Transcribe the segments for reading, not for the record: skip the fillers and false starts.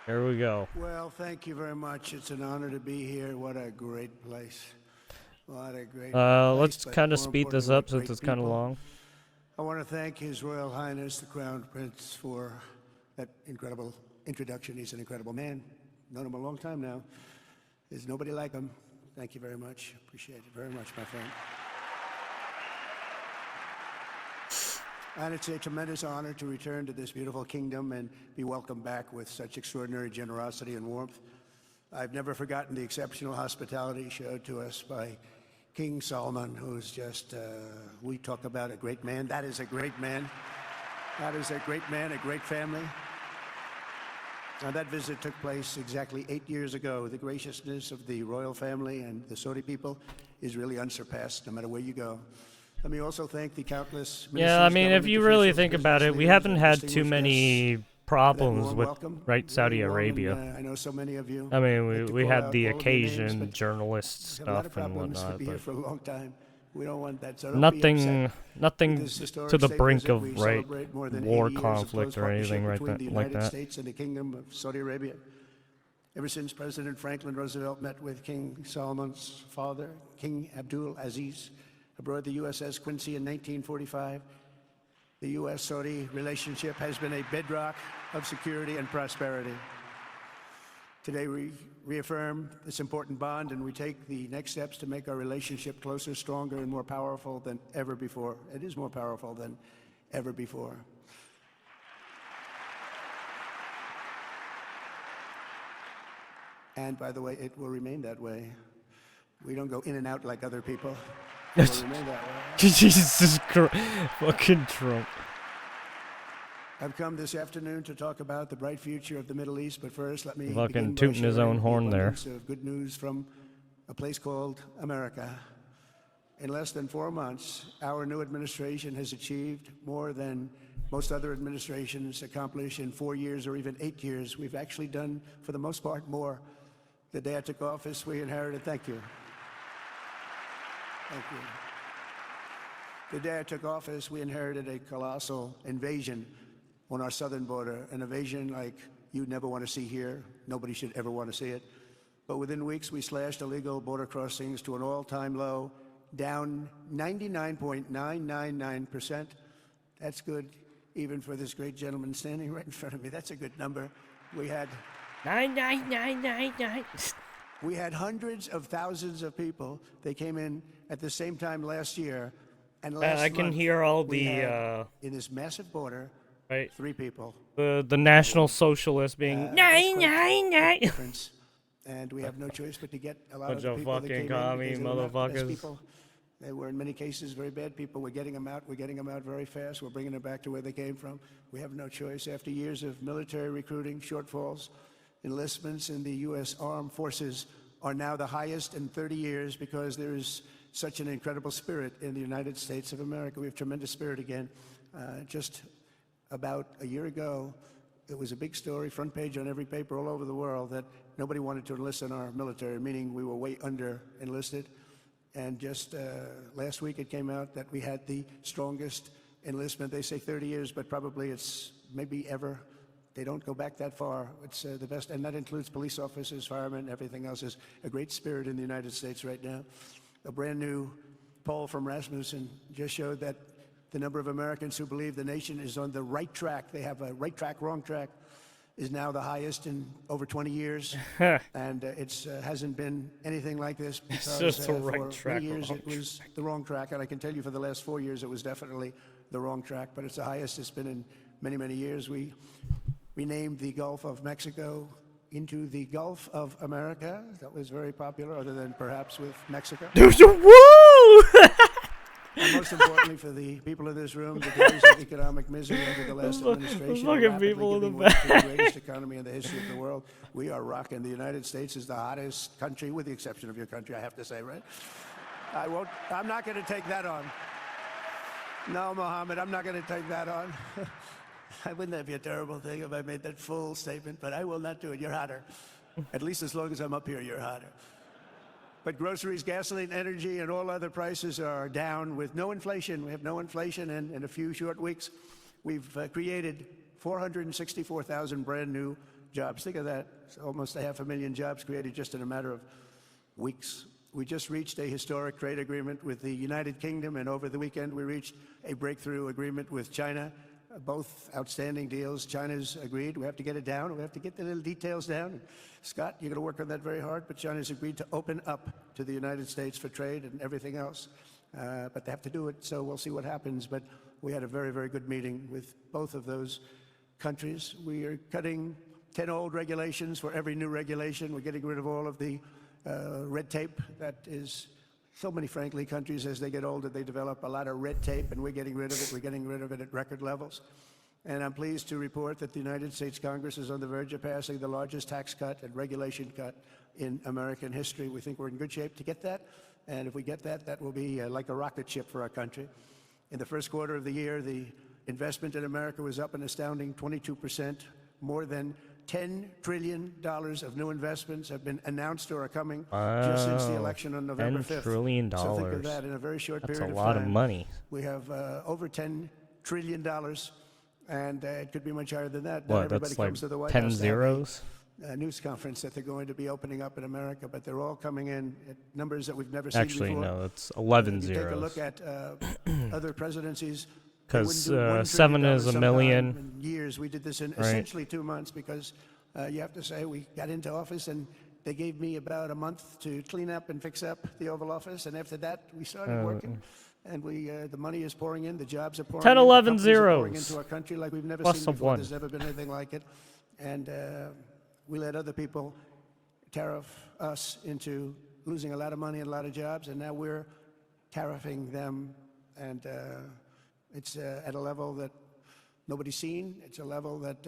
Here we go. Well, thank you very much. It's an honor to be here. What a great place. What a great place. Let's But kind of more speed this importantly, up what since great it's kind of people. long. I want to thank His Royal Highness, the Crown Prince, for that incredible introduction. He's an incredible man. Known him a long time now. There's nobody like him. Thank you very much. Appreciate it very much, my friend. And it's a tremendous honor to return to this beautiful kingdom and be welcomed back with such extraordinary generosity and warmth. I've never forgotten the exceptional hospitality showed to us by King Solomon, who's just, we talk about a great man. That is a great man. That is a great man, a great family. Now, that visit took place exactly 8 years ago. The graciousness of the royal family and the Saudi people is really unsurpassed, no matter where you go. Let me also thank the countless Yeah, I mean, if government you really officials, think about business it, we leaders, haven't and had too distinguished many guests. That problems warm with, welcome, right, Saudi very warm, Arabia. and, I know so many of you. I mean, like to we call had out the all of your names, occasion but journalist we've had a lot stuff of and problems to whatnot, be here but for a long time. We don't want that, so don't be upset. nothing With this historic to the state brink visit, of, we right, celebrate more than war 80 years of conflict close or anything partnership right between the like United that. States and the Kingdom of Saudi Arabia. Ever since President Franklin Roosevelt met with King Solomon's father, King Abdul Aziz, aboard the USS Quincy in 1945, the U.S.-Saudi relationship has been a bedrock of security and prosperity. Today, we reaffirm this important bond, and we take the next steps to make our relationship closer, stronger, and more powerful than ever before. It is more powerful than ever before. And by the way, it will remain that way. We don't go in and out like other people. It will remain that way. Jesus Christ, fucking Trump. I've come this afternoon to talk about the bright future of the Middle East, but first let me Fucking begin by tooting his sharing own the horn there. abundance of good news from a place called America. In less than 4 months, our new administration has achieved more than most other administrations accomplish in 4 years or even 8 years. We've actually done, for the most part, more. The day I took office, we inherited, thank you. Thank you. The day I took office, we inherited a colossal invasion on our southern border, an invasion like you'd never want to see here. Nobody should ever want to see it. But within weeks, we slashed illegal border crossings to an all-time low, down 99.999%. That's good, even for this great gentleman standing right in front of me. That's a good number. We had 99999. We had hundreds of thousands of people. They came in at the same time last year, and last I can month, hear all we the had, in this massive border, right, 3 people. the National Socialists being That's quite a 999. difference. And we have no choice but to get a lot Bunch of of the people that fucking came in commie because they were not the best motherfuckers. people. They were, in many cases, very bad people. We're getting them out. We're getting them out very fast. We're bringing them back to where they came from. We have no choice. After years of military recruiting, shortfalls, enlistments in the U.S. Armed Forces are now the highest in 30 years because there is such an incredible spirit in the United States of America. We have tremendous spirit again. Just about a year ago, it was a big story, front page on every paper all over the world, that nobody wanted to enlist in our military, meaning we were way under enlisted. And just last week it came out that we had the strongest enlistment. They say 30 years, but probably it's maybe ever. They don't go back that far. It's the best, and that includes police officers, firemen, everything else. Is a great spirit in the United States right now. A brand new poll from Rasmussen just showed that the number of Americans who believe the nation is on the right track, they have a right track, wrong track, is now the highest in over 20 years. And it hasn't been anything like this because just the right for track, many years wrong it was the wrong track. And I can tell you for the last 4 years it was definitely the wrong track, but it's the highest it's been in many, many years. We renamed the Gulf of Mexico into the Gulf of America. That was very popular, other than perhaps with Mexico. Woo! And most importantly for the people in this room, the days of economic misery under the last administration are fucking rapidly people in the giving way to the greatest economy in the history of the world. We are rocking. The United States is the hottest country, with the exception of your country, I have to say, right? I'm not going to take that on. No, Mohammed, I'm not going to take that on. Wouldn't that be a terrible thing if I made that full statement? But I will not do it. You're hotter. At least as long as I'm up here, you're hotter. But groceries, gasoline, energy, and all other prices are down with no inflation. We have no inflation, and in a few short weeks, we've created 464,000 brand new jobs. Think of that. It's almost 500,000 jobs created just in a matter of weeks. We just reached a historic trade agreement with the United Kingdom, and over the weekend we reached a breakthrough agreement with China. Both outstanding deals. China's agreed. We have to get it down. We have to get the little details down. Scott, you're going to work on that very hard, but China's agreed to open up to the United States for trade and everything else. But they have to do it, so we'll see what happens. But we had a very, very good meeting with both of those countries. We are cutting 10 old regulations for every new regulation. We're getting rid of all of the red tape that is so many, frankly, countries, as they get older, they develop a lot of red tape, and we're getting rid of it. We're getting rid of it at record levels. And I'm pleased to report that the United States Congress is on the verge of passing the largest tax cut and regulation cut in American history. We think we're in good shape to get that. And if we get that, that will be like a rocket ship for our country. In the first quarter of the year, the investment in America was up an astounding 22%. More than $10 trillion of new investments have been announced or are coming just since the election on November 5th. $10 trillion. So think of that in a very short period of time. That's a lot of money. We have over $10 trillion, and it could be much higher than that. What, Not everybody that's like comes to the White 10 House to have zeros? a news conference that they're going to be opening up in America, but they're all coming in at numbers that we've never seen Actually, before. no, it's 11 If you take a zeros. look at other presidencies, Because they wouldn't do $1 7 trillion is a sometime million. in years. We did this in Right. essentially 2 months because you have to say we got into office and they gave me about a month to clean up and fix up the Oval Office, and after that we started working. And the money is pouring in, the jobs are pouring 10, in, 11 the companies are pouring zeros. into our country like we've never Plus seen a before. 1. There's never been anything like it. And we let other people tariff us into losing a lot of money and a lot of jobs, and now we're tariffing them, and it's at a level that nobody's seen. It's a level that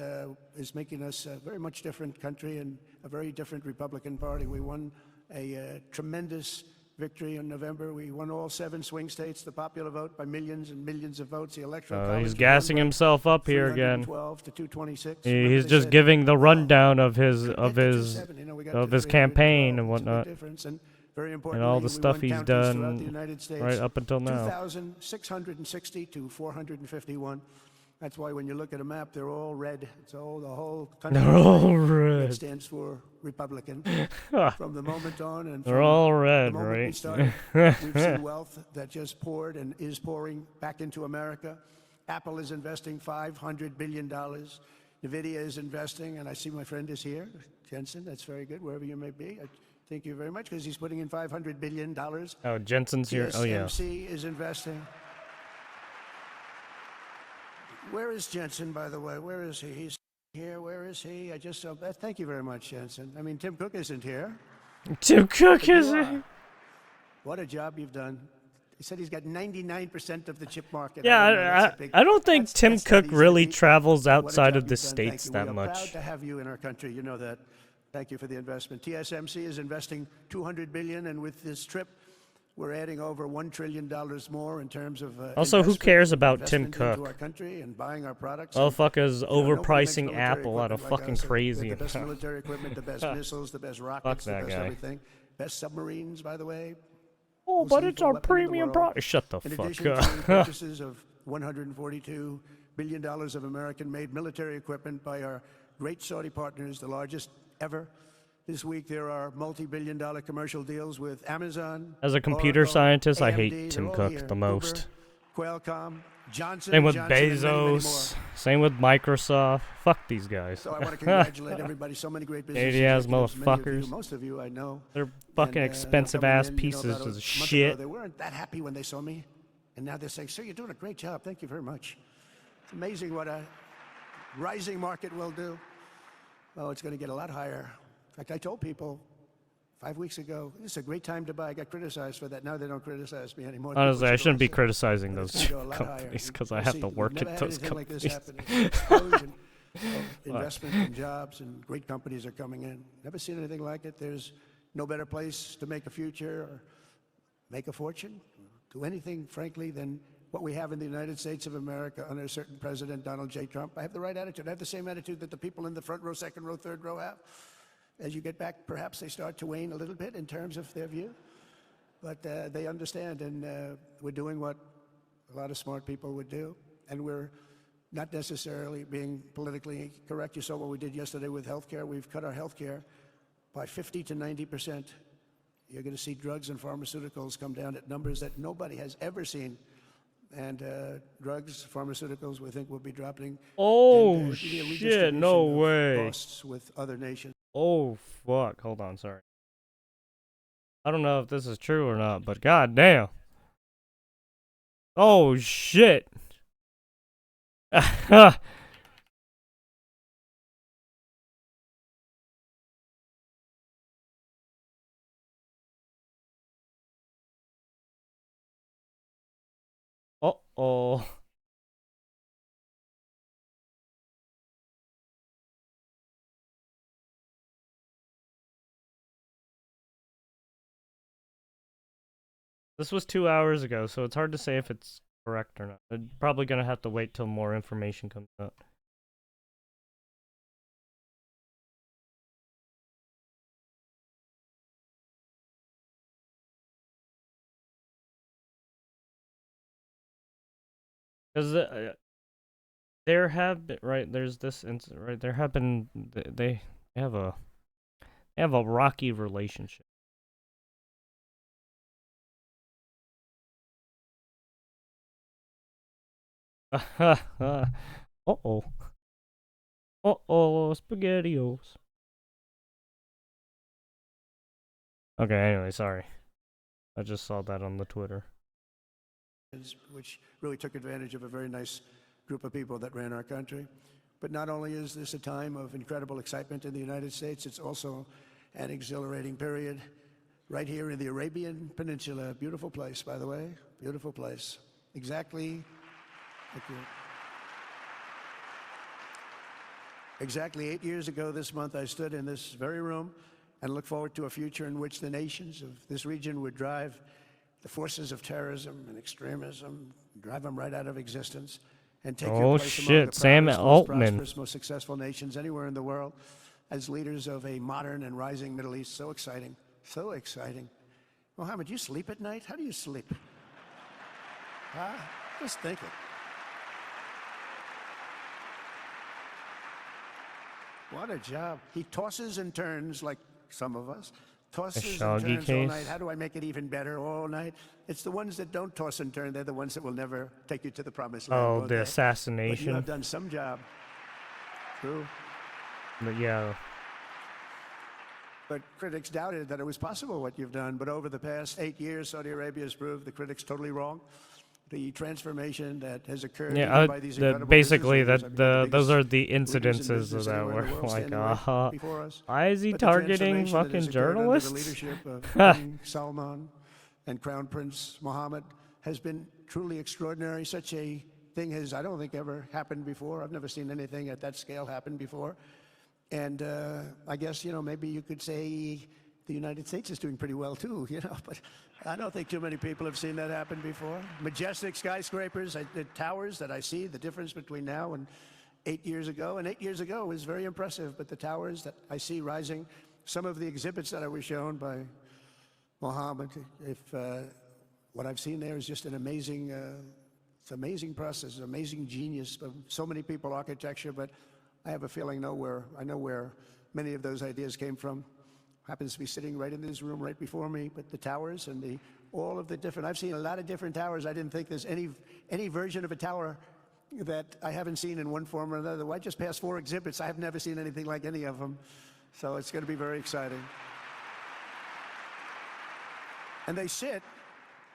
is making us a very much different country and a very different Republican Party. We won a tremendous victory in November. We won all 7 swing states, the popular vote by millions and millions of votes. The electoral college He's was gassing won by himself up here again. 312 to 226. He's They just said, giving the "Wow, rundown of his could of get to his 270." You know, we got of to his 312. campaign and It's a big whatnot, difference, and very and importantly, all the we stuff won he's counties throughout the done United States, right up until now. 2,660 to 451. That's why when you look at a map, they're all red. It's all the whole country. They're all Red red. stands for Republican. From the moment on, and They're from all the red, moment we right? started, we've seen wealth that just poured and is pouring back into America. Apple is investing $500 billion. NVIDIA is investing, and I see my friend is here, Jensen. That's very good, wherever you may be. Thank you very much, because he's putting in $500 billion. Oh, Jensen's here. Oh, yeah. TSMC is investing. Where is Jensen, by the way? Where is he? He's here. Where is he? I just saw that. Thank you very much, Jensen. I mean, Tim Cook isn't here. Tim Cook But you is are. What a job you've done. He said he's got 99% of the chip market. Yeah, don't know, that's a big- I don't think Tim that's not Cook easy to really beat. travels What a outside job of the you've done. Thank states you. that We are much. proud to have you in our country. You know that. Thank you for the investment. TSMC is investing $200 billion, and with this trip, we're adding over $1 trillion more in terms of Also, who investment, cares about Tim investment into Cook? our country and buying our products. Motherfucker's You know, nobody makes overpricing military Apple out of equipment like fucking us. crazy. We have the best military equipment, the best missiles, the best rockets, the that best guy. everything. Best submarines, by the way. Oh, Most but it's lethal our weapon in the premium world. product. Shut the In fuck addition to up. purchases of $142 billion of American-made military equipment by our great Saudi partners, the largest ever. This week there are multi-billion-dollar commercial deals with Amazon. As a computer Oracle, scientist, I AMD, hate they're Tim all Cook here. the most. Uber, Qualcomm, Johnson Same with Johnson, and many, many Bezos. more. Same with Microsoft. Fuck these guys. So I want to congratulate everybody. So many great business Idiot-ass executives, many of you, motherfuckers. most of you I know. They're fucking And, expensive coming ass in, pieces about a of month shit. ago, they weren't that happy when they saw me, and now they're saying, "Sir, you're doing a great job. Thank you very much." It's amazing what a rising market will do. Oh, it's going to get a lot higher. In fact, I told people 5 weeks ago, this is a great time to buy. I got criticized for that. Now they don't criticize me anymore. People Honestly, I still shouldn't be say, criticizing but it's those gonna go a lot higher. companies because I You'll have see, to we've work never at had those anything like this companies. happen. It's an explosion of investment and jobs, and great companies are coming in. Never seen anything like it. There's no better place to make a future or make a fortune, do anything, frankly, than what we have in the United States of America under a certain President, Donald J. Trump. I have the right attitude. I have the same attitude that the people in the front row, second row, third row have. As you get back, perhaps they start to wane a little bit in terms of their view. But they understand, and we're doing what a lot of smart people would do. And we're not necessarily being politically correct. You saw what we did yesterday with healthcare. We've cut our healthcare by 50 to 90%. You're going to see drugs and pharmaceuticals come down at numbers that nobody has ever seen. And drugs, pharmaceuticals, we think will be dropping. Oh, and, shit, no way. Costs with other nations. Oh, fuck. Hold on, sorry. I don't know if this is true or not, but goddamn. Oh, shit. Uh-oh. This was 2 hours ago, so it's hard to say if it's correct or not. They're probably gonna have to wait till more information comes out. Because there have been, right, there's this incident, right, there have been, they have a rocky relationship. Uh-oh. Uh-oh, SpaghettiOs. Okay, anyway, sorry. I just saw that on the Twitter. Which really took advantage of a very nice group of people that ran our country. But not only is this a time of incredible excitement in the United States, it's also an exhilarating period right here in the Arabian Peninsula. Beautiful place, by the way. Beautiful place. Exactly. Thank you. Exactly 8 years ago this month, I stood in this very room and looked forward to a future in which the nations of this region would drive the forces of terrorism and extremism, drive them right out of existence, and take your place among the Sam proudest, most Altman. prosperous, most successful nations anywhere in the world as leaders of a modern and rising Middle East. So exciting. So exciting. Mohammed, you sleep at night? How do you sleep? Huh? Just think it. What a job. He tosses and turns like some of us. Tosses and turns all night. How do I make it even better all night? It's the ones that don't toss and turn. They're the ones that will never take you to the promised land. Oh, the assassination. But you have done some job. True. But yeah. But critics doubted that it was possible what you've done. But over the past 8 years, Saudi Arabia has proved the critics totally wrong. The transformation that has occurred by these incredible basically leaders, those are the incidences of that were like, why is he targeting fucking journalists? The leadership of King Salman and Crown Prince Mohammed has been truly extraordinary. Such a thing has, I don't think, ever happened before. I've never seen anything at that scale happen before. And I guess, you know, maybe you could say the United States is doing pretty well too, you know, but I don't think too many people have seen that happen before. Majestic skyscrapers, the towers that I see, the difference between now and 8 years ago. And 8 years ago was very impressive, but the towers that I see rising, some of the exhibits that I was shown by Mohammed, what I've seen there is just an amazing, it's an amazing process, amazing genius of so many people, architecture, but I have a feeling I know where many of those ideas came from. Happens to be sitting right in this room right before me, but the towers and all of the different, I've seen a lot of different towers. I didn't think there's any version of a tower that I haven't seen in one form or another. Well, I just passed 4 exhibits. I have never seen anything like any of them. So it's going to be very exciting. And they sit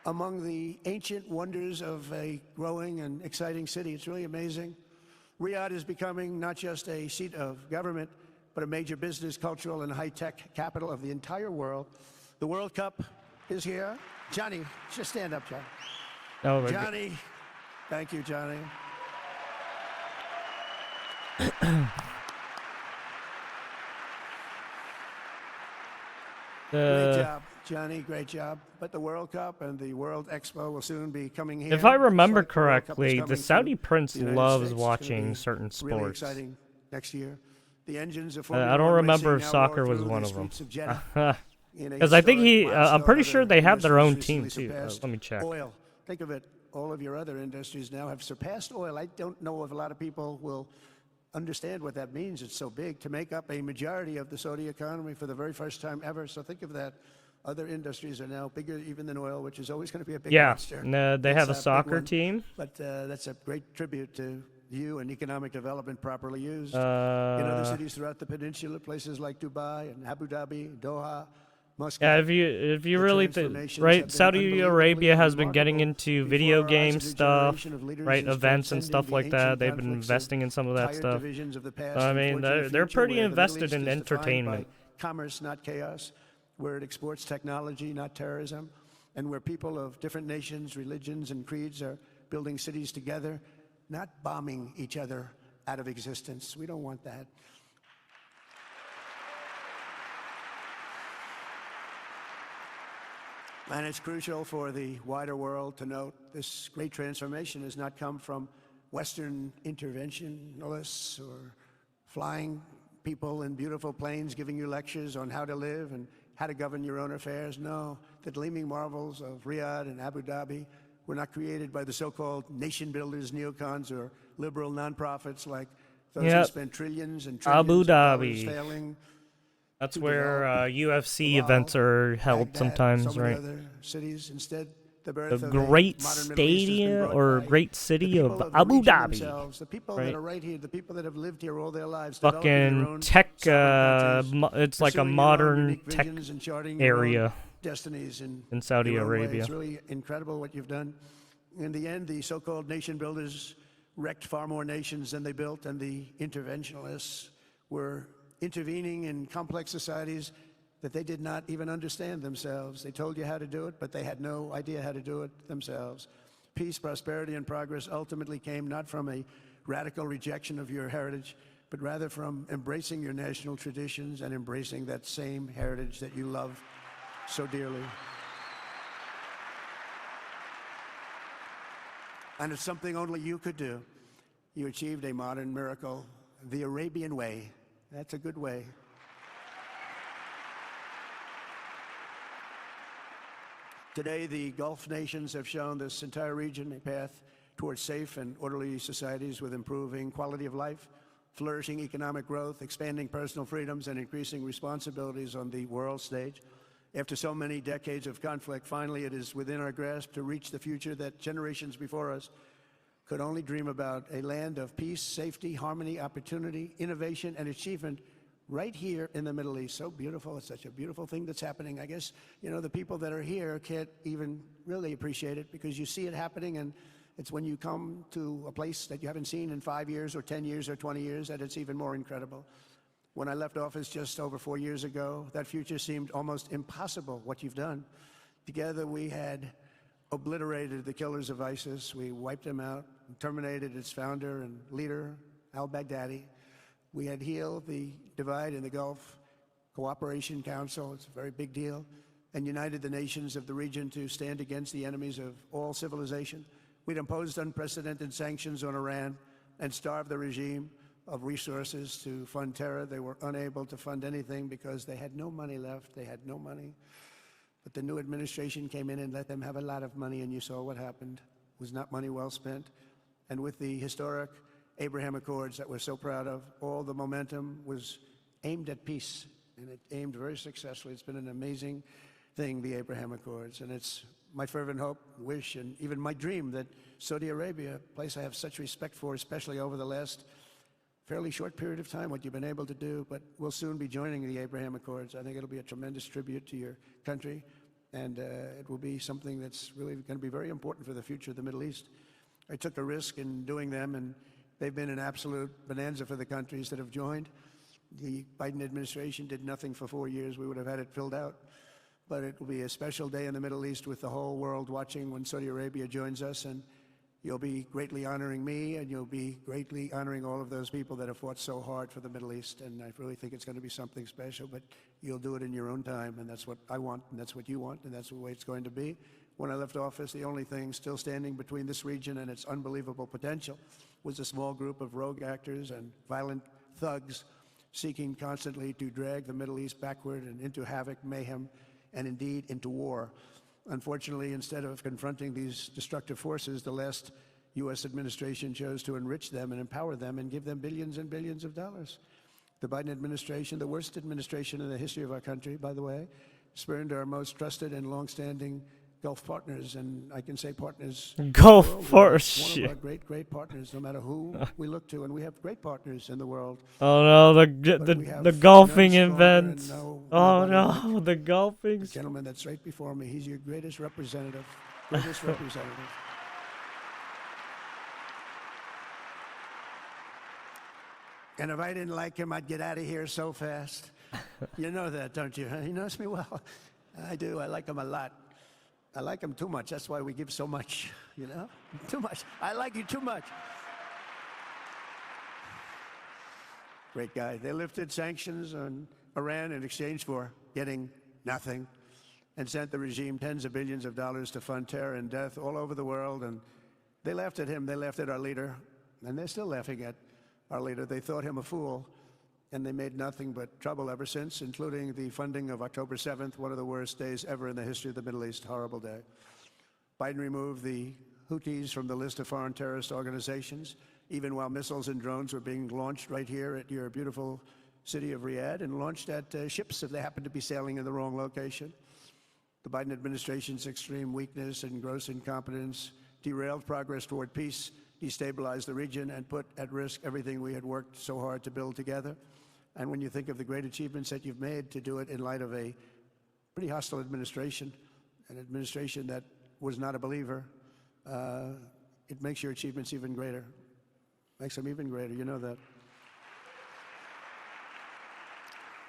among the ancient wonders of a growing and exciting city. It's really amazing. Riyadh is becoming not just a seat of government, but a major business, cultural, and high-tech capital of the entire world. The World Cup is here. Johnny, just stand up, Johnny. Oh, Johnny, thank you, Johnny. Great job, Johnny, great job. But the World Cup and the World Expo will soon be coming here. If I remember correctly, the Saudi prince loves watching certain sports. Really exciting next year. The engines of I don't remember if soccer was one of them. Because I think I'm pretty sure they have their own team too. Let me check. Oil. Think of it. all of your other industries now have surpassed oil. I don't know if a lot of people will understand what that means. It's so big to make up a majority of the Saudi economy for the very first time ever. So think of that. Other industries are now bigger even than oil, which is always going to be a big monster. They It's have a big soccer one. team. But that's a great tribute to you and economic development properly used. In other cities throughout the peninsula, places like Dubai and Abu Dhabi, Doha, Muscat. Yeah, if you The really transformations right, have been Saudi unbelievably Arabia has been getting remarkable. into Before video our eyes, game a new stuff, generation of leaders right? is Events and transcending stuff the like that. ancient They've been conflicts of investing in some of that tired stuff. divisions of the past I and mean, forging a they're future pretty where the Middle invested East in is defined by entertainment. commerce, not chaos, where it exports technology, not terrorism, and where people of different nations, religions, and creeds are building cities together, not bombing each other out of existence. We don't want that. And it's crucial for the wider world to note this great transformation has not come from Western interventionists or flying people in beautiful planes giving you lectures on how to live and how to govern your own affairs. No, the gleaming marvels of Riyadh and Abu Dhabi were not created by the so-called nation builders, neocons, or liberal nonprofits like those who spent trillions and trillions Abu of dollars Dhabi. failing. That's to where develop UFC Bilal, events are held Baghdad, and so sometimes, many right? other cities. Instead, the The birth of a great modern Middle East has been stadia brought or by great the city of people of the Abu region Dhabi, themselves, the people that right? are right here, the people that have lived here all their lives, developing their Fucking own tech. sovereign countries, It's like a pursuing your own modern unique tech visions and charting your own area destinies in Saudi your own way. Arabia. It's really incredible what you've done. In the end, the so-called nation builders wrecked far more nations than they built, and the interventionists were intervening in complex societies that they did not even understand themselves. They told you how to do it, but they had no idea how to do it themselves. Peace, prosperity, and progress ultimately came not from a radical rejection of your heritage, but rather from embracing your national traditions and embracing that same heritage that you love so dearly. And it's something only you could do. You achieved a modern miracle, the Arabian way. That's a good way. Today, the Gulf nations have shown this entire region a path towards safe and orderly societies with improving quality of life, flourishing economic growth, expanding personal freedoms, and increasing responsibilities on the world stage. After so many decades of conflict, finally it is within our grasp to reach the future that generations before us could only dream about, a land of peace, safety, harmony, opportunity, innovation, and achievement right here in the Middle East. So beautiful. It's such a beautiful thing that's happening. I guess, the people that are here can't even really appreciate it because you see it happening, and it's when you come to a place that you haven't seen in 5 years or 10 years or 20 years that it's even more incredible. When I left office just over 4 years ago, that future seemed almost impossible, what you've done. Together we had obliterated the killers of ISIS. We wiped them out, terminated its founder and leader, al-Baghdadi. We had healed the divide in the Gulf Cooperation Council, it's a very big deal, and united the nations of the region to stand against the enemies of all civilization. We'd imposed unprecedented sanctions on Iran and starved the regime of resources to fund terror. They were unable to fund anything because they had no money left. They had no money. But the new administration came in and let them have a lot of money, and you saw what happened. It was not money well spent. And with the historic Abraham Accords that we're so proud of, all the momentum was aimed at peace, and it aimed very successfully. It's been an amazing thing, the Abraham Accords, and it's my fervent hope, wish, and even my dream that Saudi Arabia, a place I have such respect for, especially over the last fairly short period of time, what you've been able to do, but we'll soon be joining the Abraham Accords. I think it'll be a tremendous tribute to your country, and it will be something that's really going to be very important for the future of the Middle East. I took a risk in doing them, and they've been an absolute bonanza for the countries that have joined. The Biden administration did nothing for 4 years. We would have had it filled out. But it will be a special day in the Middle East with the whole world watching when Saudi Arabia joins us, and you'll be greatly honoring me, and you'll be greatly honoring all of those people that have fought so hard for the Middle East, and I really think it's going to be something special, but you'll do it in your own time, and that's what I want, and that's what you want, and that's the way it's going to be. When I left office, the only thing still standing between this region and its unbelievable potential was a small group of rogue actors and violent thugs seeking constantly to drag the Middle East backward and into havoc, mayhem, and indeed into war. Unfortunately, instead of confronting these destructive forces, the last U.S. administration chose to enrich them and empower them and give them billions and billions of dollars. The Biden administration, the worst administration in the history of our country, by the way, spurned our most trusted and longstanding Gulf partners, and I can say partners. Gulf One Force. of our great partners, no matter who we look to, and we have great partners in the world. Oh no, But we the have golfing none stronger and event. Oh nobody no, like the golfing. the gentleman that's right before me. He's your greatest representative, greatest representative. And if I didn't like him, I'd get out of here so fast. You know that, don't you? He knows me well. I do. I like him a lot. I like him too much. That's why we give so much, you know? Too much. I like you too much. Great guy. They lifted sanctions on Iran in exchange for getting nothing and sent the regime tens of billions of dollars to fund terror and death all over the world. And they laughed at him. They laughed at our leader. And they're still laughing at our leader. They thought him a fool. And they made nothing but trouble ever since, including the funding of October 7th, one of the worst days ever in the history of the Middle East. Horrible day. Biden removed the Houthis from the list of foreign terrorist organizations, even while missiles and drones were being launched right here at your beautiful city of Riyadh and launched at ships if they happened to be sailing in the wrong location. The Biden administration's extreme weakness and gross incompetence derailed progress toward peace, destabilized the region, and put at risk everything we had worked so hard to build together. And when you think of the great achievements that you've made to do it in light of a pretty hostile administration, an administration that was not a believer, it makes your achievements even greater. Makes them even greater, you know that.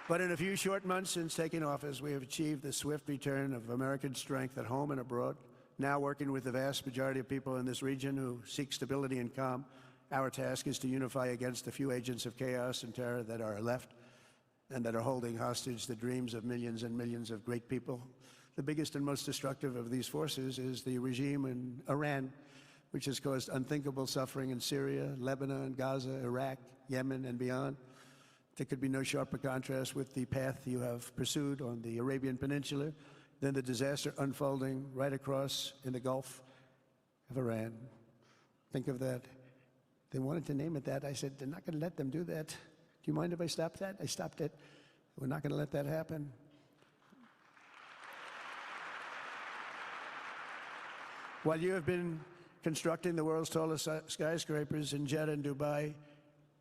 But in a few short months since taking office, we have achieved the swift return of American strength at home and abroad. Now working with the vast majority of people in this region who seek stability and calm, our task is to unify against the few agents of chaos and terror that are left and that are holding hostage the dreams of millions and millions of great people. The biggest and most destructive of these forces is the regime in Iran, which has caused unthinkable suffering in Syria, Lebanon, Gaza, Iraq, Yemen, and beyond. There could be no sharper contrast with the path you have pursued on the Arabian Peninsula than the disaster unfolding right across in the Gulf of Iran. Think of that. They wanted to name it that. I said, they're not going to let them do that. Do you mind if I stop that? I stopped it. We're not going to let that happen. While you have been constructing the world's tallest skyscrapers in Jeddah and Dubai,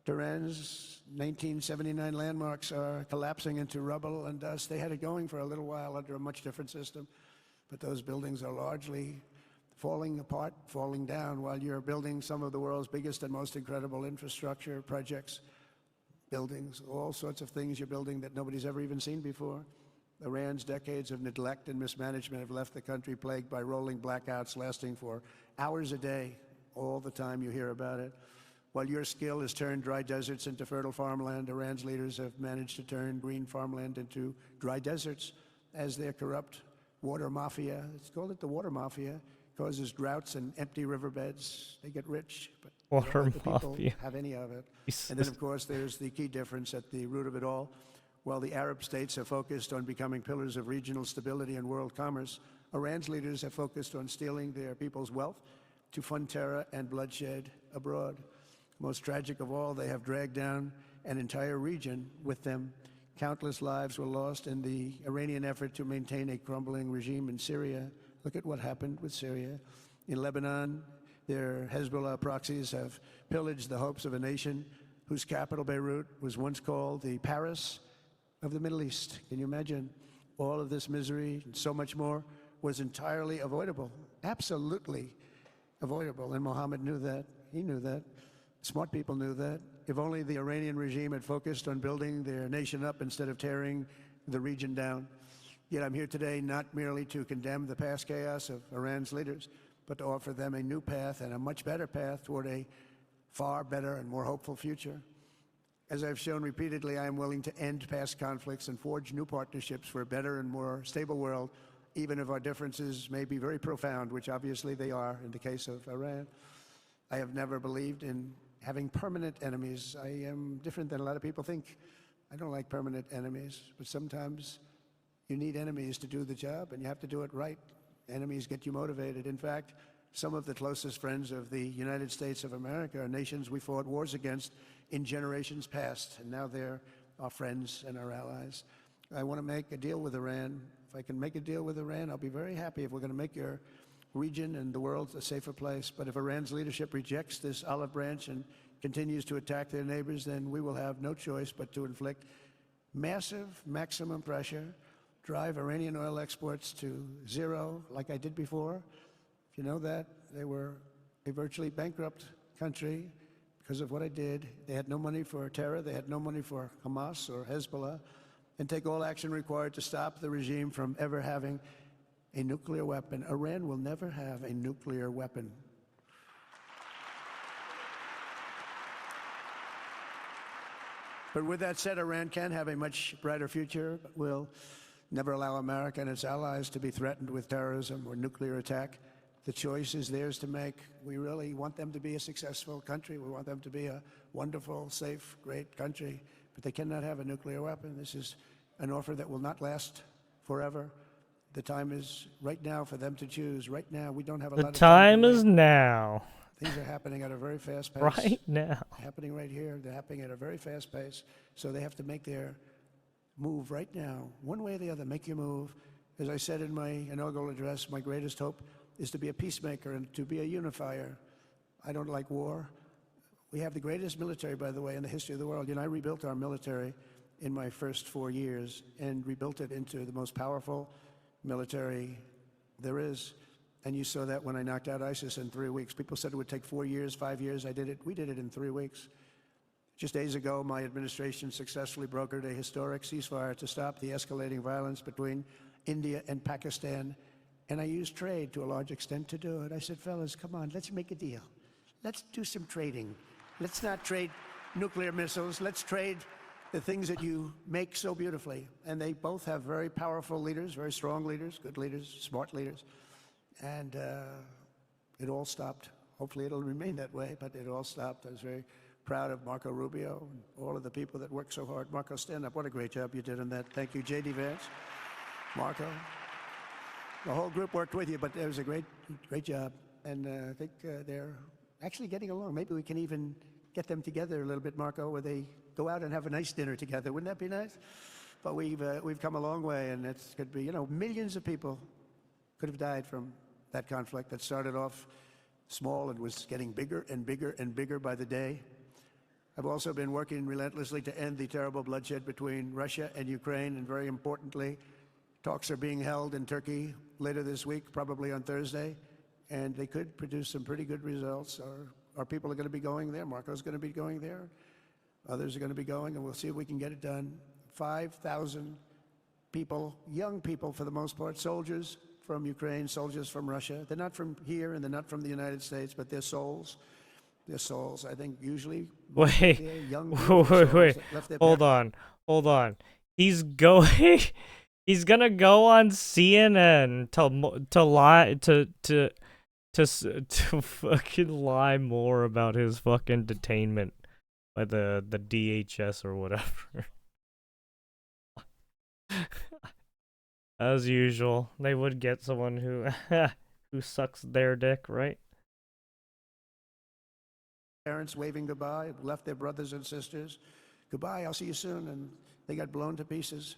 Tehran's 1979 landmarks are collapsing into rubble and dust. They had it going for a little while under a much different system, but those buildings are largely falling apart, falling down, while you're building some of the world's biggest and most incredible infrastructure projects, buildings, all sorts of things you're building that nobody's ever even seen before. Iran's decades of neglect and mismanagement have left the country plagued by rolling blackouts lasting for hours a day, all the time you hear about it. While your skill has turned dry deserts into fertile farmland, Iran's leaders have managed to turn green farmland into dry deserts as their corrupt water mafia, let's call it the water mafia, causes droughts and empty riverbeds. They get rich, but Water the people mafia. have any of it. Jesus. And then, of course, there's the key difference at the root of it all. While the Arab states have focused on becoming pillars of regional stability and world commerce, Iran's leaders have focused on stealing their people's wealth to fund terror and bloodshed abroad. Most tragic of all, they have dragged down an entire region with them. Countless lives were lost in the Iranian effort to maintain a crumbling regime in Syria. Look at what happened with Syria. In Lebanon, their Hezbollah proxies have pillaged the hopes of a nation whose capital, Beirut, was once called the Paris of the Middle East. Can you imagine? All of this misery and so much more was entirely avoidable, absolutely avoidable. And Mohammed knew that. He knew that. Smart people knew that. If only the Iranian regime had focused on building their nation up instead of tearing the region down. Yet I'm here today not merely to condemn the past chaos of Iran's leaders, but to offer them a new path and a much better path toward a far better and more hopeful future. As I've shown repeatedly, I am willing to end past conflicts and forge new partnerships for a better and more stable world, even if our differences may be very profound, which obviously they are in the case of Iran. I have never believed in having permanent enemies. I am different than a lot of people think. I don't like permanent enemies, but sometimes you need enemies to do the job, and you have to do it right. Enemies get you motivated. In fact, some of the closest friends of the United States of America are nations we fought wars against in generations past, and now they're our friends and our allies. I want to make a deal with Iran. If I can make a deal with Iran, I'll be very happy if we're going to make your region and the world a safer place. But if Iran's leadership rejects this olive branch and continues to attack their neighbors, then we will have no choice but to inflict massive maximum pressure, drive Iranian oil exports to zero like I did before. If you know that, they were a virtually bankrupt country because of what I did. They had no money for terror, they had no money for Hamas or Hezbollah, and take all action required to stop the regime from ever having a nuclear weapon. Iran will never have a nuclear weapon. But with that said, Iran can have a much brighter future. We'll never allow America and its allies to be threatened with terrorism or nuclear attack. The choice is theirs to make. We really want them to be a successful country. We want them to be a wonderful, safe, great country. But they cannot have a nuclear weapon. This is an offer that will not last forever. The time is right now for them to choose. Right now, we don't have a lot of time. The time is now. Things are happening at a very fast pace. Right now. Happening right here. They're happening at a very fast pace. So they have to make their move right now. One way or the other, make your move. As I said in my inaugural address, my greatest hope is to be a peacemaker and to be a unifier. I don't like war. We have the greatest military, by the way, in the history of the world. You know, I rebuilt our military in my first 4 years and rebuilt it into the most powerful military there is. And you saw that when I knocked out ISIS in 3 weeks. People said it would take 4 years, 5 years. I did it. We did it in 3 weeks. Just days ago, my administration successfully brokered a historic ceasefire to stop the escalating violence between India and Pakistan. And I used trade to a large extent to do it. I said, fellas, come on, let's make a deal. Let's do some trading. Let's not trade nuclear missiles. Let's trade the things that you make so beautifully. And they both have very powerful leaders, very strong leaders, good leaders, smart leaders. And it all stopped. Hopefully it'll remain that way, but it all stopped. I was very proud of Marco Rubio and all of the people that worked so hard. Marco, stand up. What a great job you did on that. Thank you, J.D. Vance, Marco. The whole group worked with you, but it was a great job. And I think they're actually getting along. Maybe we can even get them together a little bit, Marco, where they go out and have a nice dinner together. Wouldn't that be nice? But we've come a long way, and it could be, you know, millions of people could have died from that conflict that started off small and was getting bigger and bigger and bigger by the day. I've also been working relentlessly to end the terrible bloodshed between Russia and Ukraine, and very importantly, talks are being held in Turkey later this week, probably on Thursday, and they could produce some pretty good results. Our people are going to be going there. Marco's going to be going there. Others are going to be going, and we'll see if we can get it done. 5,000 people, young people for the most part, soldiers from Ukraine, soldiers from Russia. They're not from here, and they're not from the United States, but they're souls. They're souls. I think usually Wait, young people, wait. Hold on. He's going. He's gonna go on CNN to lie to fucking lie more about his fucking detainment by the DHS or whatever. As usual, they would get someone who who sucks their dick, right? Parents waving goodbye, left their brothers and sisters. Goodbye, I'll see you soon. And they got blown to pieces.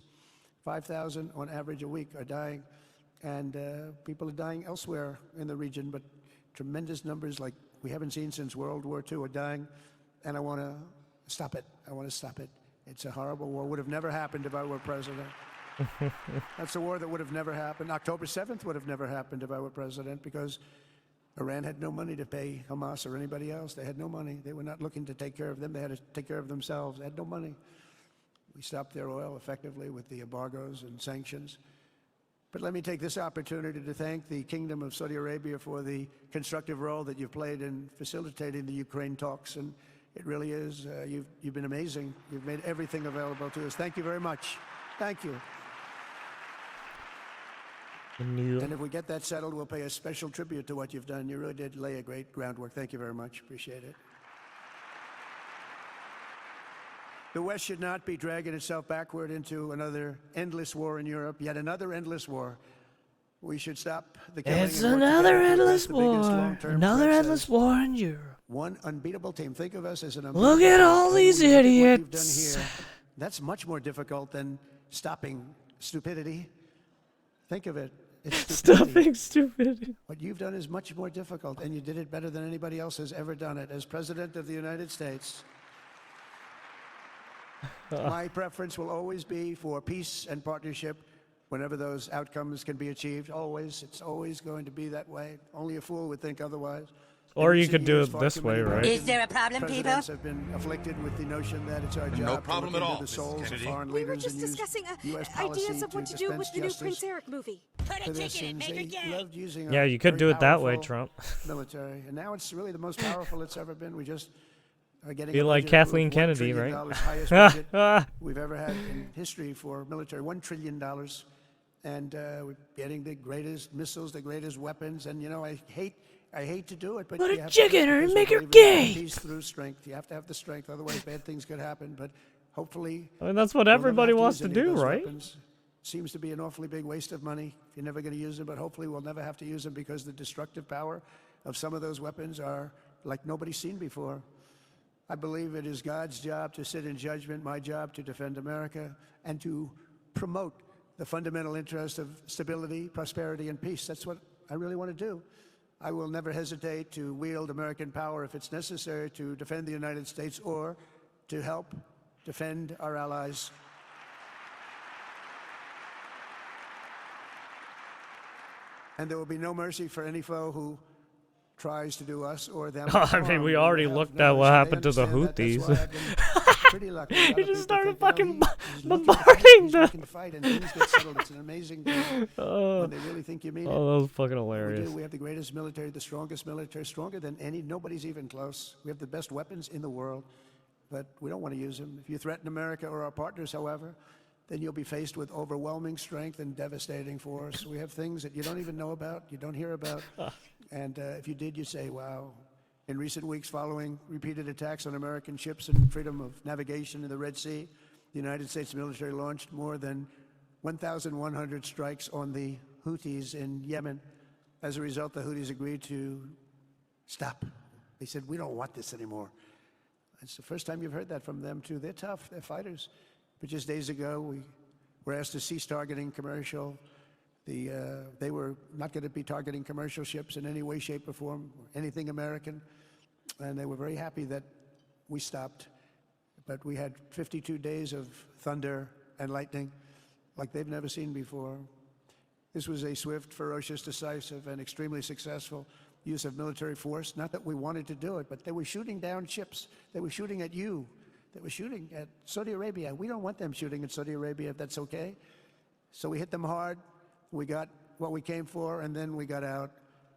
5,000 on average a week are dying. And people are dying elsewhere in the region, but tremendous numbers like we haven't seen since World War II are dying. And I want to stop it. I want to stop it. It's a horrible war. Would have never happened if I were president. That's a war that would have never happened. October 7th would have never happened if I were president, because Iran had no money to pay Hamas or anybody else. They had no money. They were not looking to take care of them. They had to take care of themselves. They had no money. We stopped their oil effectively with the embargoes and sanctions. But let me take this opportunity to thank the Kingdom of Saudi Arabia for the constructive role that you've played in facilitating the Ukraine talks. And it really is, you've been amazing. You've made everything available to us. Thank you very much. Thank you. And if we get that settled, we'll pay a special tribute to what you've done. You really did lay a great groundwork. Thank you very much. Appreciate it. The West should not be dragging itself backward into another endless war in Europe, yet another endless war. We should stop the killing It's and work another together to address endless the biggest war. long-term Another threats endless as war in Europe. one unbeatable team. Think of us as an unbeatable Look at team. all And these when you look at what you've done idiots. here, that's much more difficult than stopping stupidity. Think of it. It's stupidity. Stuffing stupid. What you've done is much more difficult, and you did it better than anybody else has ever done it. As President of the United States, my preference will always be for peace and partnership whenever those outcomes can be achieved. Always. It's always going to be that way. Only a fool would think otherwise. Or In you recent could do years, it far this too way, many right? American Is there a problem, people? presidents have been afflicted with the notion that it's our job No problem to at look all, into the Mrs. souls of Kennedy. foreign We were leaders just and use discussing U.S. policy ideas of what to do with dispense the new justice Prince Eric movie. Put for a their chicken in, sins. make her They gay. loved using Yeah, our you could very do it that way, powerful Trump. military, and now it's really the most powerful it's ever been. We just are getting Be a like budget Kathleen approved, $1 Kennedy, trillion, right? highest budget we've ever had in history for military, $1 trillion. And we're getting the greatest missiles, the greatest weapons. And, you know, I hate to do it, but Put you a have to do it chicken or because make we her believe in gay. peace through strength. You have to have the strength, otherwise bad things could happen. But hopefully, I mean, that's what we'll never everybody have to wants use to any of do, those right? weapons. Seems to be an awfully big waste of money if you're never going to use them, but hopefully we'll never have to use them because the destructive power of some of those weapons are like nobody's seen before. I believe it is God's job to sit in judgment, my job to defend America, and to promote the fundamental interest of stability, prosperity, and peace. That's what I really want to do. I will never hesitate to wield American power if it's necessary to defend the United States or to help defend our allies. And there will be no mercy for any foe who tries to do us or them I harm. mean, we will already have looked no at mercy. what They happened to the understand that. That's Houthis. why I've been pretty lucky. A lot He of just people started think, you know, fucking he's bombarding he's them. looking to fight and things get settled. It's an amazing thing when they really think you mean it. Oh, that was fucking We hilarious. do. We have the greatest military, the strongest military, stronger than any. Nobody's even close. We have the best weapons in the world, but we don't want to use them. If you threaten America or our partners, however, then you'll be faced with overwhelming strength and devastating force. We have things that you don't even know about, you don't hear about, and if you did, you'd say, wow. In recent weeks following repeated attacks on American ships and freedom of navigation in the Red Sea, the United States military launched more than 1,100 strikes on the Houthis in Yemen. As a result, the Houthis agreed to stop. They said, we don't want this anymore. It's the first time you've heard that from them, too. They're tough. They're fighters. But just days ago, we were asked to cease targeting commercial. They were not going to be targeting commercial ships in any way, shape, or form, or anything American. And they were very happy that we stopped. But we had 52 days of thunder and lightning like they've never seen before. This was a swift, ferocious, decisive, and extremely successful use of military force. Not that we wanted to do it, but they were shooting down ships. They were shooting at you. They were shooting at Saudi Arabia. We don't want them shooting at Saudi Arabia if that's okay. So we hit them hard. We got what we came for, and then we got out.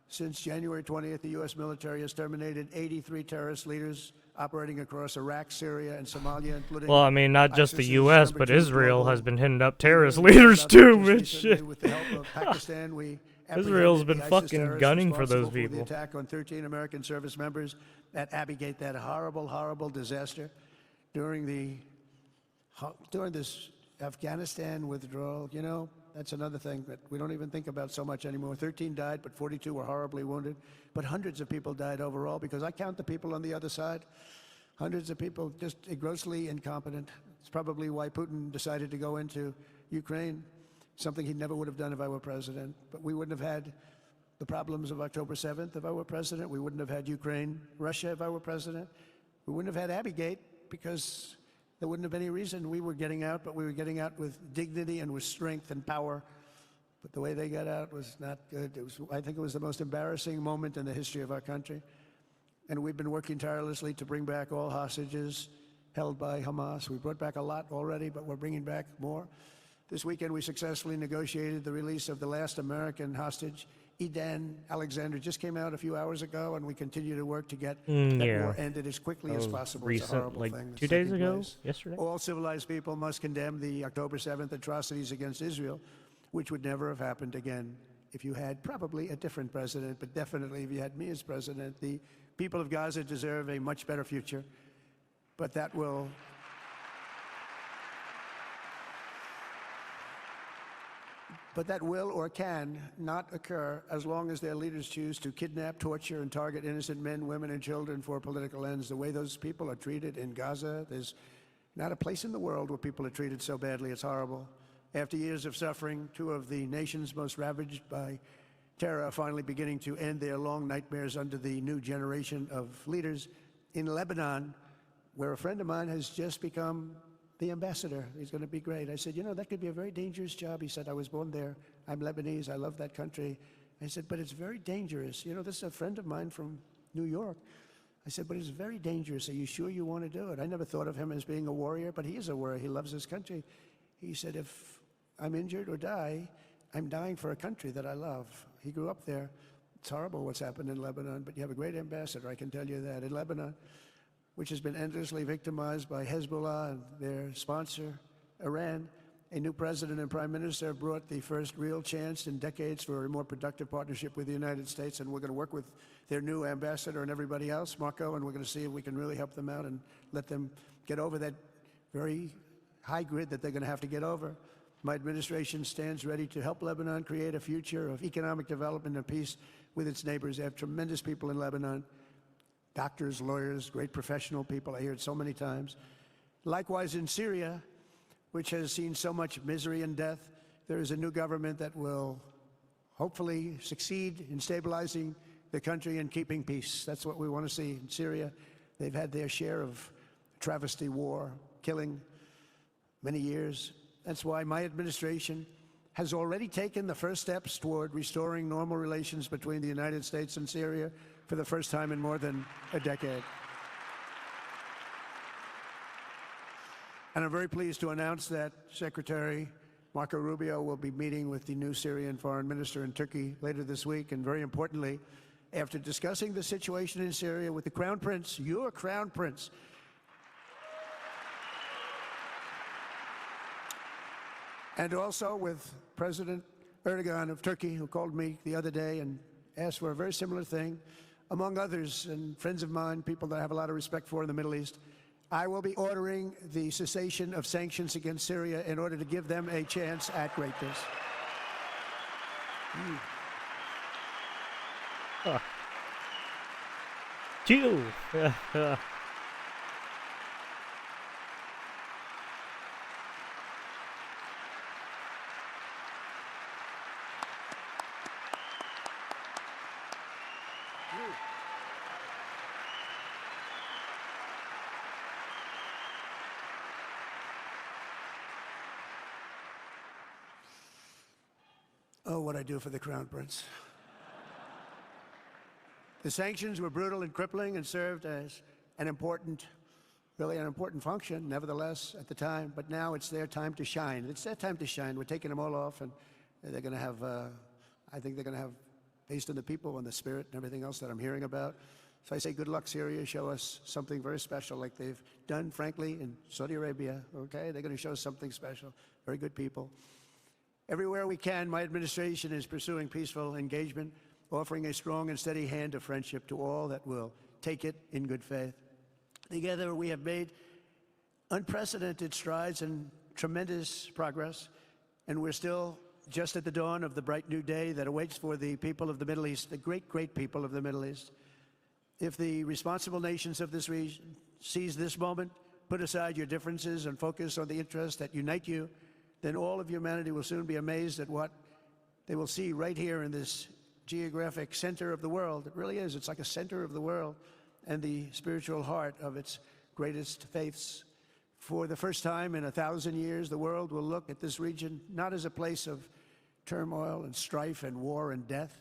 Since January 20th, the U.S. military has terminated 83 terrorist leaders operating across Iraq, Syria, and Somalia, including Well, I mean, not just the ISIS's U.S., number but 2 Israel global has been hitting up leader terrorist in leaders South too, Asia. and Recently, shit. with the help of Pakistan, we Israel's apprehended been the ISIS fucking terrorists gunning for those responsible people. the attack on 13 American service members at Abbey Gate, that horrible, horrible disaster during this Afghanistan withdrawal. You know, that's another thing that we don't even think about so much anymore. 13 died, but 42 were horribly wounded. But hundreds of people died overall, because I count the people on the other side. Hundreds of people just grossly incompetent. It's probably why Putin decided to go into Ukraine, something he never would have done if I were president. But we wouldn't have had the problems of October 7th if I were president. We wouldn't have had Ukraine, Russia if I were president. We wouldn't have had Abbey Gate, because there wouldn't have been any reason we were getting out, but we were getting out with dignity and with strength and power. But the way they got out was not good. I think it was the most embarrassing moment in the history of our country. And we've been working tirelessly to bring back all hostages held by Hamas. We brought back a lot already, but we're bringing back more. This weekend, we successfully negotiated the release of the last American hostage, Edan Alexander. Just came out a few hours ago, and we continue to work to get that war ended as quickly as possible. It's a Recent, horrible like thing that's 2 days taking ago, place. yesterday. All civilized people must condemn the October 7th atrocities against Israel, which would never have happened again if you had probably a different president, but definitely if you had me as president. The people of Gaza deserve a much better future, but that will... But that will or can not occur as long as their leaders choose to kidnap, torture, and target innocent men, women, and children for political ends. The way those people are treated in Gaza, there's not a place in the world where people are treated so badly. It's horrible. After years of suffering, two of the nations most ravaged by terror are finally beginning to end their long nightmares under the new generation of leaders. In Lebanon, where a friend of mine has just become the ambassador. He's going to be great. I said, you know, that could be a very dangerous job. He said, I was born there. I'm Lebanese. I love that country. I said, but it's very dangerous. You know, this is a friend of mine from New York. I said, but it's very dangerous. Are you sure you want to do it? I never thought of him as being a warrior, but he is a warrior. He loves his country. He said, if I'm injured or die, I'm dying for a country that I love. He grew up there. It's horrible what's happened in Lebanon, but you have a great ambassador, I can tell you that. In Lebanon, which has been endlessly victimized by Hezbollah and their sponsor, Iran, a new president and prime minister have brought the first real chance in decades for a more productive partnership with the United States, and we're going to work with their new ambassador and everybody else, Marco, and we're going to see if we can really help them out and let them get over that very high grid that they're going to have to get over. My administration stands ready to help Lebanon create a future of economic development and peace with its neighbors. They have tremendous people in Lebanon. Doctors, lawyers, great professional people. I hear it so many times. Likewise, in Syria, which has seen so much misery and death, there is a new government that will hopefully succeed in stabilizing the country and keeping peace. That's what we want to see in Syria. They've had their share of travesty, war, killing, many years. That's why my administration has already taken the first steps toward restoring normal relations between the United States and Syria for the first time in more than a decade. And I'm very pleased to announce that Secretary Marco Rubio will be meeting with the new Syrian foreign minister in Turkey later this week. And very importantly, after discussing the situation in Syria with the Crown Prince, your Crown Prince, and also with President Erdogan of Turkey, who called me the other day and asked for a very similar thing, among others, and friends of mine, people that I have a lot of respect for in the Middle East, I will be ordering the cessation of sanctions against Syria in order to give them a chance at greatness. Chew. Oh, what I do for the Crown Prince. The sanctions were brutal and crippling and served as an important, really an important function, nevertheless, at the time. But now it's their time to shine. It's their time to shine. We're taking them all off, and they're going to have, I think they're going to have, based on the people and the spirit and everything else that I'm hearing about. So I say, good luck, Syria. Show us something very special like they've done, frankly, in Saudi Arabia, okay? They're going to show us something special. Very good people. Everywhere we can, my administration is pursuing peaceful engagement, offering a strong and steady hand of friendship to all that will take it in good faith. Together, we have made unprecedented strides and tremendous progress, and we're still just at the dawn of the bright new day that awaits for the people of the Middle East, the great, great people of the Middle East. If the responsible nations of this region seize this moment, put aside your differences and focus on the interests that unite you, then all of humanity will soon be amazed at what they will see right here in this geographic center of the world. It really is. It's like a center of the world and the spiritual heart of its greatest faiths. For the first time in 1,000 years, the world will look at this region not as a place of turmoil and strife and war and death,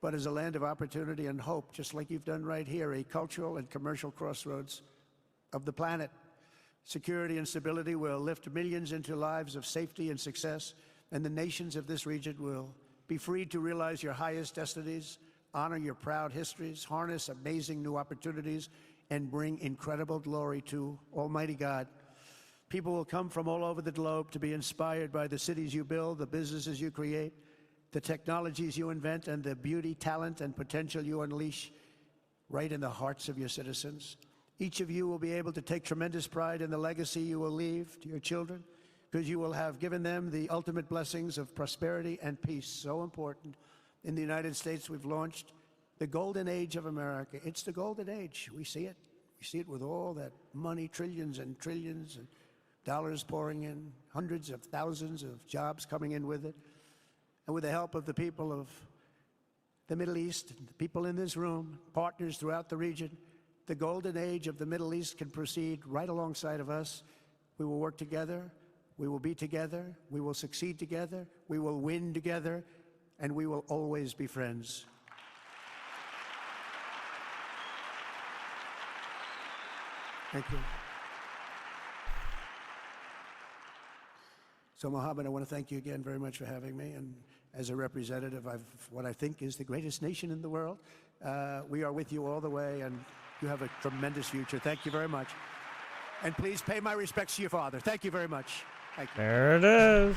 but as a land of opportunity and hope, just like you've done right here, a cultural and commercial crossroads of the planet. Security and stability will lift millions into lives of safety and success, and the nations of this region will be freed to realize your highest destinies, honor your proud histories, harness amazing new opportunities, and bring incredible glory to Almighty God. People will come from all over the globe to be inspired by the cities you build, the businesses you create, the technologies you invent, and the beauty, talent, and potential you unleash right in the hearts of your citizens. Each of you will be able to take tremendous pride in the legacy you will leave to your children. because you will have given them the ultimate blessings of prosperity and peace, so important. In the United States, we've launched the golden age of America. It's the golden age. We see it. We see it with all that money, trillions and trillions of dollars pouring in, hundreds of thousands of jobs coming in with it. And with the help of the people of the Middle East, the people in this room, partners throughout the region, the golden age of the Middle East can proceed right alongside of us. We will work together. We will be together. We will succeed together. We will win together. And we will always be friends. Thank you. So, Mohammed, I want to thank you again very much for having me. And as a representative of what I think is the greatest nation in the world, we are with you all the way, and you have a tremendous future. Thank you very much. And please pay my respects to your father. Thank you very much. Thank you. There it is.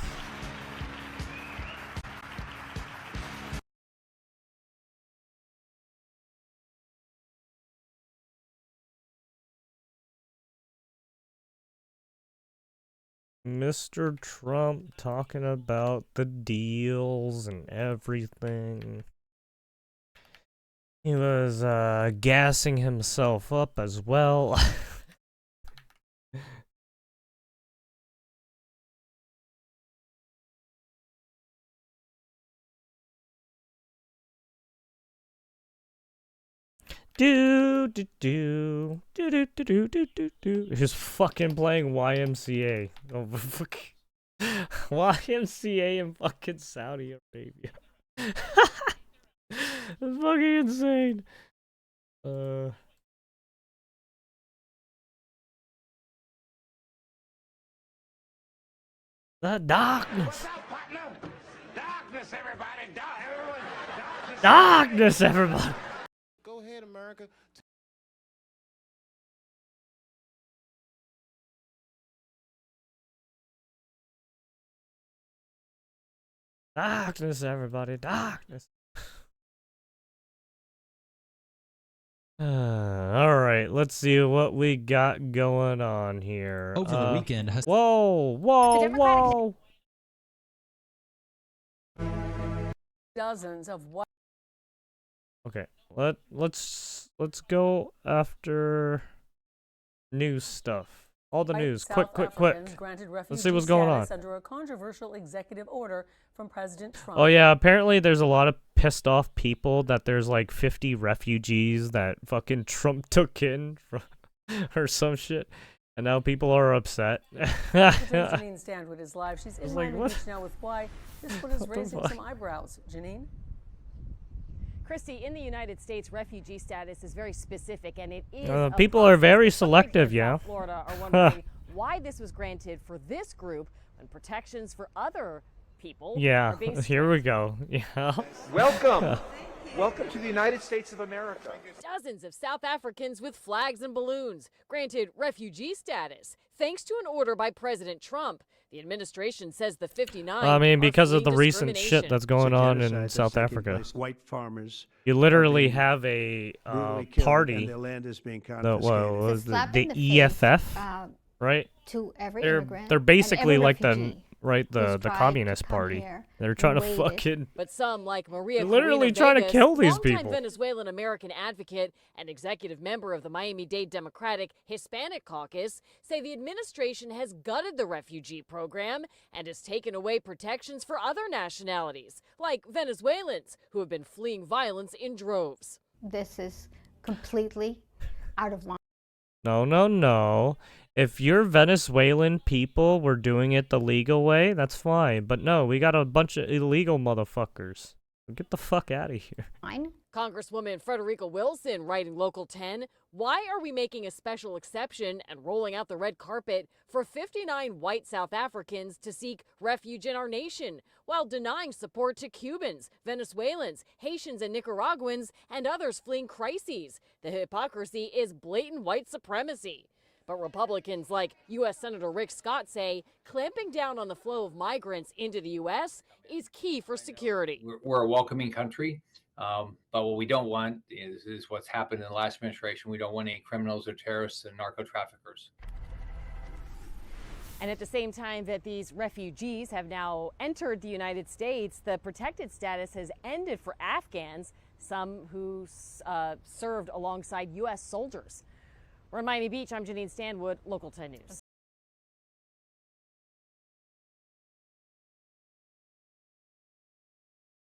Mr. Trump talking about the deals and everything. He was gassing himself up as well. Do do do do do do do do do. He's fucking playing YMCA. Oh, fuck. YMCA in fucking Saudi Arabia. That's fucking insane. The darkness. What's up, partner? Darkness, everybody. Darkness. Darkness, everybody. Go ahead, America. Darkness, everybody. Darkness. Alright, let's see what we got going on here. Over the weekend, whoa, whoa. Dozens of what? Okay, let's go after news stuff. All the news, quick. Let's see what's going on. Under a controversial executive order from President Trump. Oh yeah, apparently there's a lot of pissed off people that there's like 50 refugees that fucking Trump took in from, or some shit, and now people are upset. Janine Standwood is live. She's in like, Miami what? Beach now with why this one is raising some eyebrows. Janine? Christy, in the United States, refugee status is very specific, and it is. People are very selective, yeah. Florida are wondering why this was granted for this group when protections for other people. Yeah, are being here we go. Yeah. Welcome. Welcome to the United States of America. Dozens of South Africans with flags and balloons granted refugee status thanks to an order by President Trump. The administration says the 59. I mean, because of the fleeing recent shit that's going on in South Africa. White farmers. You literally have a party. And their land is being The, confiscated. the EFF, right? To every They're immigrant they're basically and every like refugee the tried Communist to come Party. here They're trying to waited. fucking. But some, like Maria They're literally Corina trying to Vegas, kill these longtime people. Venezuelan American advocate and executive member of the Miami-Dade Democratic Hispanic Caucus, say the administration has gutted the refugee program and has taken away protections for other nationalities, like Venezuelans who have been fleeing violence in droves. This is completely out of line. No. If your Venezuelan people were doing it the legal way, that's fine. But no, we got a bunch of illegal motherfuckers. Get the fuck out of here. Fine. Congresswoman Frederica Wilson writing Local 10, why are we making a special exception and rolling out the red carpet for 59 white South Africans to seek refuge in our nation, while denying support to Cubans, Venezuelans, Haitians, and Nicaraguans, and others fleeing crises? The hypocrisy is blatant white supremacy. But Republicans like U.S. Senator Rick Scott say clamping down on the flow of migrants into the U.S. is key for security. We're a welcoming country, but what we don't want is what's happened in the last administration. We don't want any criminals or terrorists and narco traffickers. And at the same time that these refugees have now entered the United States, the protected status has ended for Afghans, some who served alongside U.S. soldiers. We're in Miami Beach. I'm Janine Stanwood, Local 10 News.